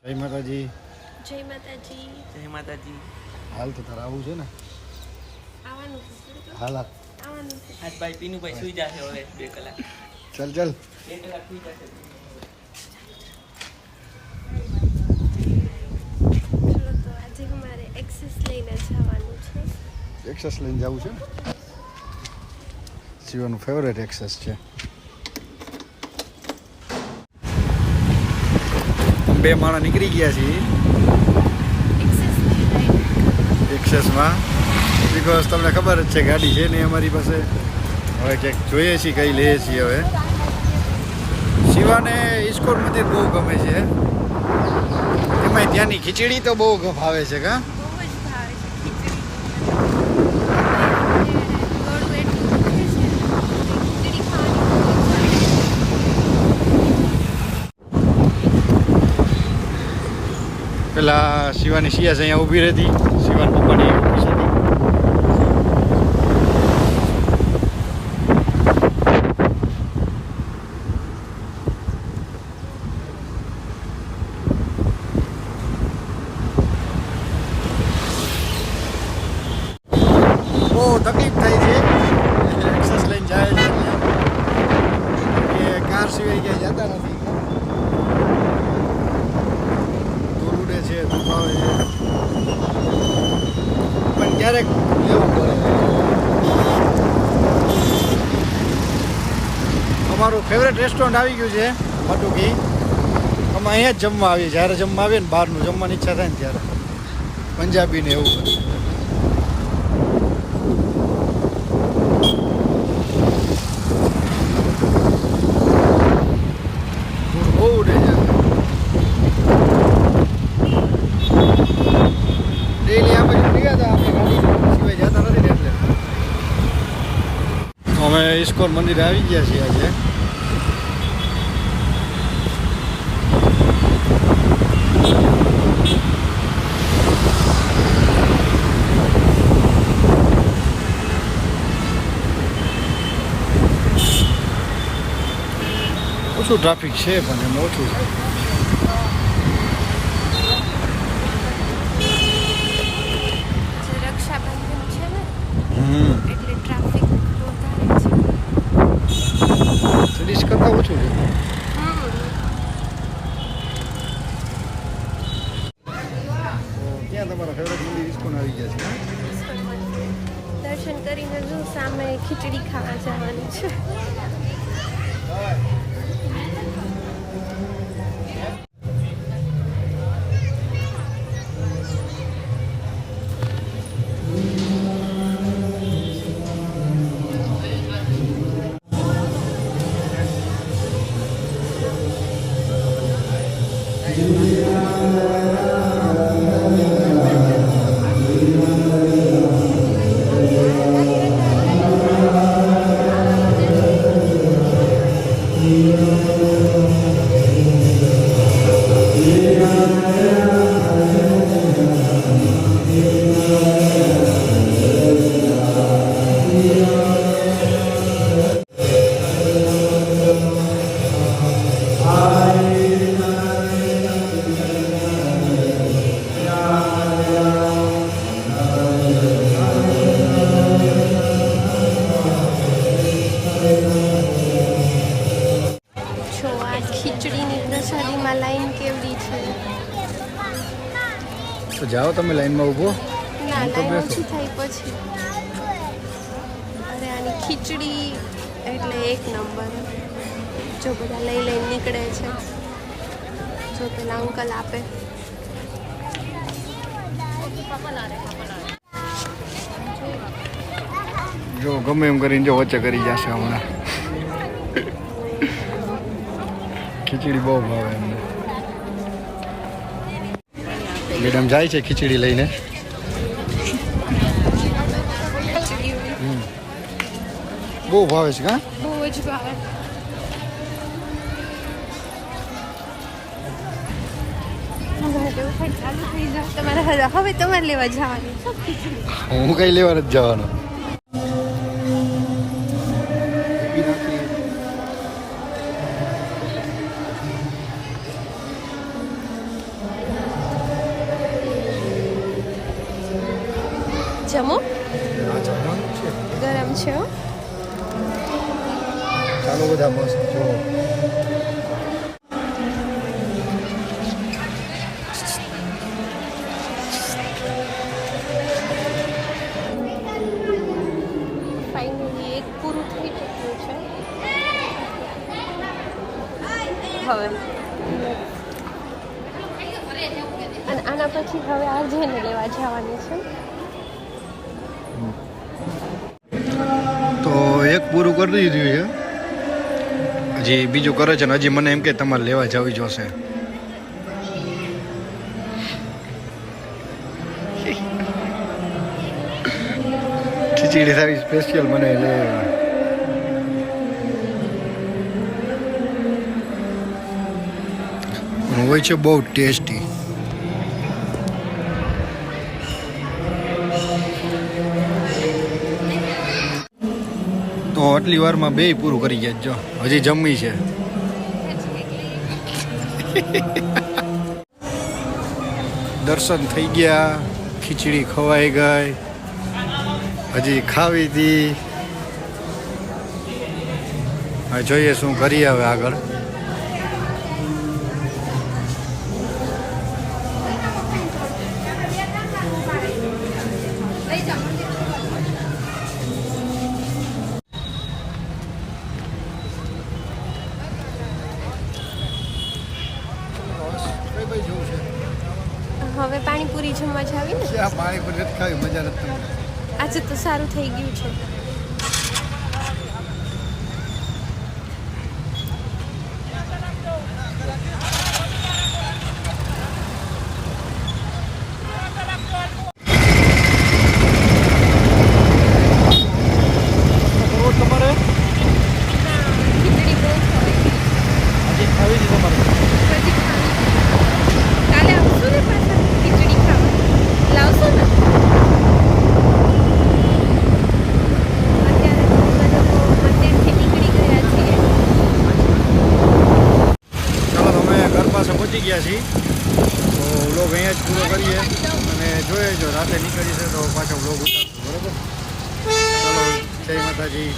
જય માતાજી. જય માતાજી. જય માતાજી. હાલ તો તારે આવું છે ને? આવવાનું છે. હાલ હાલ. આવવાનું છે. આજ ભાઈ પીનુભાઈ સુઈ જશે હવે 2 કલાક. ચાલ ચાલ. 2 કલાક સુઈ જશે. ચલો તો આજે અમારે એક્સેસ લઈને જવાનું છે. એક્સેસ લઈને જવું છે ને? શિવાનું ફેવરેટ એક્સેસ છે. બે માણસ નીકળી ગયા છીએ એક્સેસમાં. બિકોઝ તમને ખબર જ છે ગાડી છે ને અમારી પાસે. હવે ક્યાંક જોઈએ છીએ કઈ લઈએ છીએ. હવે શિવાને ઇસ્કોન મંદિર બહુ ગમે છે. એમાં ત્યાંની ખીચડી તો બહુ ભાવે છે. કા બહુ જ ભાવે છે ખીચડી. ગળું એટલું દુખે છે ખીચડી ખાવાની. પેલા શિવાની સિયાસ અહીંયા ઊભી રહેતી. શિવાન પપ્પાની ઓફિસ હતી. બહુ તકલીફ થાય છે એક્સેસ લઈને જાય છે કે કાર સિવાય ક્યાંય જતા નથી. ધૂળુડે છે, દુખાવે છે, પણ ક્યારેક લેવું પડે. અમારું ફેવરેટ રેસ્ટોરન્ટ આવી ગયું છે મટુકી. અમે અહીંયા જ જમવા આવીએ. જ્યારે જમવા આવીએ ને બહારનું જમવાની ઈચ્છા થાય ને ત્યારે પંજાબી ને એવું બધું. બહુ ઉડે છે. ડેલી આ બાજુ ગયા હતા આપણે ગાડી સિવાય જતા નથી ને એટલે. અમે ઇસ્કોન મંદિરે આવી ગયા છીએ આજે. ઓછું ટ્રાફિક છે પણ એમ ઓછું છે. રક્ષાબંધન છે ને હમ એટલે ટ્રાફિક વધારે છે. સિરીઝ કરતાં ઓછું છે. ક્યાં તમારા ફેવરેટ મંદિર ઇસ્કોન આવી ગયા છે? દર્શન કરીને જો સામે ખીચડી ખાવા જવાની છે. જો આ ખીચડીની પ્રસાદીમાં લાઈન કેવડી છે. તો જાઓ તમે લાઈનમાં ઊભો. ના હું તો લાઈન બેસો. ઓછી થાય પછી. અરે આની ખીચડી એટલે એક નંબર. જો બધા લઈ લઈને નીકળે છે. જો પેલા અંકલ આપે. જો ગમે એમ કરીને જો વચ્ચે કરી જશે હમણાં. ખીચડી બહુ ભાવે એમને. મેડમ જાય છે ખીચડી લઈને. બહુ ભાવે છે. કા બહુ જ ભાવે. તમારે હવે તમારે લેવા જવાની હું કઈ લેવા નથી જવાનો. જમો આ જમવાનું છે. ગરમ છે હો. ચાલો બધા મસ્ત જો. ફાઇનલી એક પૂરું થઈ ચૂક્યું છે હવે અને આના પછી હવે આરજેને લેવા જવાની છે. તો એક પૂરું કરી દીધું છે, હજી બીજું કરે છે ને હજી મને એમ કે તમારે લેવા જવી જોશે. ખીચડી સારી સ્પેશિયલ મને લે. હોય છે બહુ ટેસ્ટી. તો આટલી વારમાં બે પૂરું કરી ગયા જો હજી જમી છે. દર્શન થઈ ગયા, ખીચડી ખવાઈ ગઈ, હજી ખાવી હતી. હવે જોઈએ શું કરીએ હવે આગળ. હવે પાણીપુરી જમવા જાવી ને. આ પાણીપુરી નથી ખાવી, મજા નથી. આજે તો સારું થઈ ગયું છે. તમારે ખીચડી બહુ ખવાઈ હજી ખાવી છે તમારે? બધી ખાવી. કાલે આવશું ને પાછા ખીચડી ખાવા લાવશો ને? અત્યારે તો બધા મંદિરથી નીકળી ગયા છીએ. ચાલો અમે ઘર પાસે પહોંચી ગયા છીએ, તો વ્લોગ અહીંયા જ પૂરો કરીએ અને જોઈએ જો રાતે નીકળી છે તો પાછો વ્લોગ ઉતારશું. બરોબર? ચાલો, જય માતાજી.